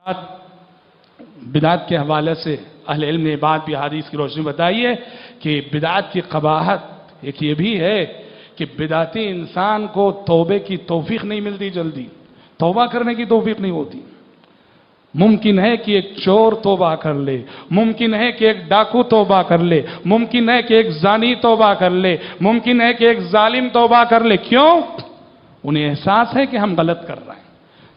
بدعت کے حوالے سے اہل علم نے بات بھی حدیث کی روشنی بتائی ہے کہ بدعت کی قباحت ایک یہ بھی ہے کہ بدعتی انسان کو توبے کی توفیق نہیں ملتی، جلدی توبہ کرنے کی توفیق نہیں ہوتی۔ ممکن ہے کہ ایک چور توبہ کر لے، ممکن ہے کہ ایک ڈاکو توبہ کر لے، ممکن ہے کہ ایک زانی توبہ کر لے، ممکن ہے کہ ایک ظالم توبہ کر لے۔ کیوں؟ انہیں احساس ہے کہ ہم غلط کر رہے ہیں۔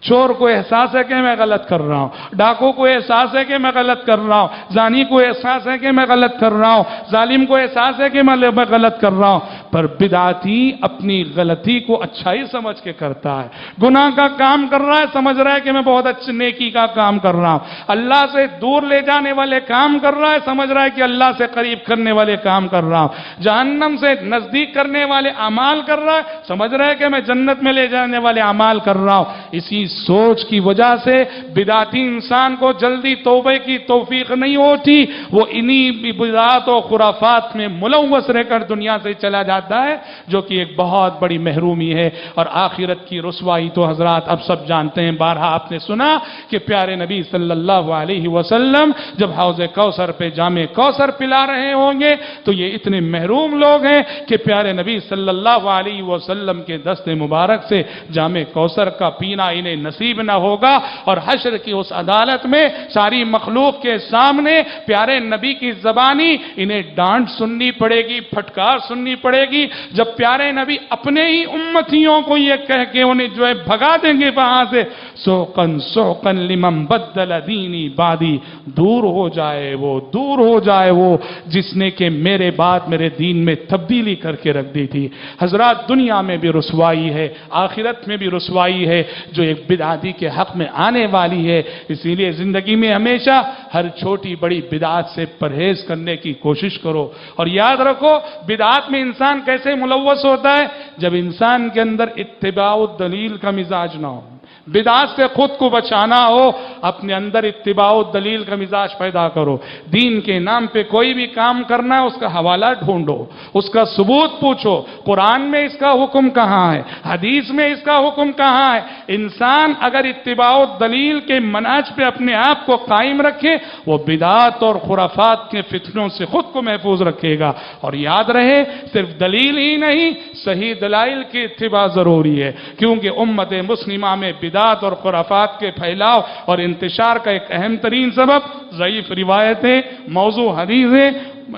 چور کو احساس ہے کہ میں غلط کر رہا ہوں، ڈاکو کو احساس ہے کہ میں غلط کر رہا ہوں، زانی کو احساس ہے کہ میں غلط کر رہا ہوں، ظالم کو احساس ہے کہ میں غلط کر رہا ہوں۔ پر بدعتی اپنی غلطی کو اچھائی سمجھ کے کرتا ہے، گناہ کا کام کر رہا ہے، سمجھ رہا ہے کہ میں بہت اچھی نیکی کا کام کر رہا ہوں، اللہ سے دور لے جانے والے کام کر رہا ہے، سمجھ رہا ہے کہ اللہ سے قریب کرنے والے کام کر رہا ہوں، جہنم سے نزدیک کرنے والے اعمال کر رہا ہے، سمجھ رہا ہے کہ میں جنت میں لے جانے والے اعمال کر رہا ہوں۔ اسی سوچ کی وجہ سے بدعتی انسان کو جلدی توبے کی توفیق نہیں ہوتی، وہ انہی بدعات و خرافات میں ملوث رہ کر دنیا سے چلا جاتا ہے، جو کہ ایک بہت بڑی محرومی ہے اور آخرت کی رسوائی تو حضرات اب سب جانتے ہیں۔ بارہا آپ نے سنا کہ پیارے نبی صلی اللہ علیہ وسلم جب حوض کوثر پہ جام کوثر پلا رہے ہوں گے تو یہ اتنے محروم لوگ ہیں کہ پیارے نبی صلی اللہ علیہ وسلم کے دست مبارک سے جام کوثر کا پینا انہیں نصیب نہ ہوگا، اور حشر کی اس عدالت میں ساری مخلوق کے سامنے پیارے نبی کی زبانی انہیں ڈانٹ سننی پڑے گی، پھٹکار سننی پڑے گی، جب پیارے نبی اپنے ہی امتیوں کو یہ کہہ کے انہیں جو ہے بھگا دیں گے وہاں سے، سوقن سوقن لمن بدل دینی بعدی، دور ہو جائے وہ، دور ہو جائے وہ جس نے کہ میرے بعد میرے دین میں تبدیلی کر کے رکھ دی تھی۔ حضرات، دنیا میں بھی رسوائی ہے، آخرت میں بھی رسوائی ہے جو ایک بدعتی کے حق میں آنے والی ہے۔ اسی لیے زندگی میں ہمیشہ ہر چھوٹی بڑی بدعات سے پرہیز کرنے کی کوشش کرو، اور یاد رکھو بدعات میں انسان کیسے ملوث ہوتا ہے؟ جب انسان کے اندر اتباع الدلیل کا مزاج نہ ہو، بدعات سے خود کو بچانا ہو، اپنے اندر اتباع الدلیل کا مزاج پیدا کرو۔ دین کے نام پہ کوئی بھی کام کرنا ہے، اس کا حوالہ ڈھونڈو، اس کا ثبوت پوچھو، قرآن میں اس کا حکم کہاں ہے، حدیث میں اس کا حکم کہاں ہے۔ انسان اگر اتباع الدلیل کے منہج پہ اپنے آپ کو قائم رکھے، وہ بدعات اور خرافات کے فتنوں سے خود کو محفوظ رکھے گا۔ اور یاد رہے، صرف دلیل ہی نہیں، صحیح دلائل کی اتباع ضروری ہے، کیونکہ امت مسلمہ میں بدعات اور خرافات کے پھیلاؤ اور انتشار کا ایک اہم ترین سبب ضعیف روایتیں، موضوع حدیثیں،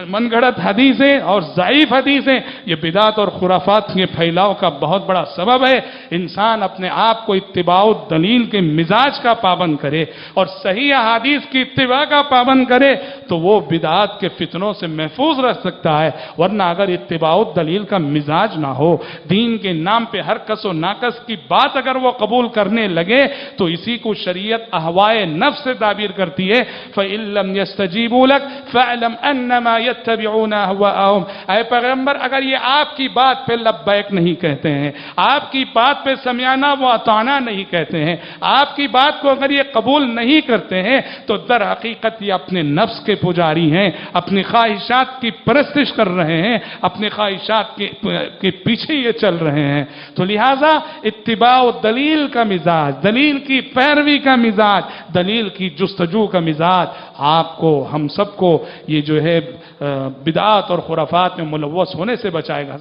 من گھڑت حدیثیں اور ضعیف حدیثیں، یہ بدعات اور خرافات کے پھیلاؤ کا بہت بڑا سبب ہے۔ انسان اپنے آپ کو اتباع الدلیل کے مزاج کا پابند کرے اور صحیح احادیث کی اتباع کا پابند کرے تو وہ بدعات کے فتنوں سے محفوظ رہ سکتا ہے، ورنہ اگر اتباع الدلیل کا مزاج نہ ہو، دین کے نام پہ ہر کس و ناقص کی بات اگر وہ قبول کرنے لگے تو اسی کو شریعت اہوائے نفس سے تعبیر کرتی ہے، فَإِن لَّمْ يَسْتَجِيبُوا لَكَ فَاعْلَمْ أَنَّمَا يَتَّبِعُونَ أَهْوَاءَهُمْ۔ اے پیغمبر، اگر یہ آپ کی بات پہ لبیک نہیں کہتے ہیں، آپ کی بات پہ سمعنا و اطعنا نہیں کہتے ہیں، آپ کی بات کو اگر یہ قبول نہیں کرتے ہیں تو در حقیقت یہ اپنے نفس کے پجاری ہیں، اپنی خواہشات کی پرستش کر رہے ہیں، اپنی خواہشات کے پیچھے یہ چل رہے ہیں۔ تو لہٰذا اتباع الدلیل کا مزاج، دلیل کی پیروی کا مزاج، دلیل کی جستجو کا مزاج آپ کو، ہم سب کو یہ جو ہے بدعات اور خرافات میں ملوث ہونے سے بچائے گا۔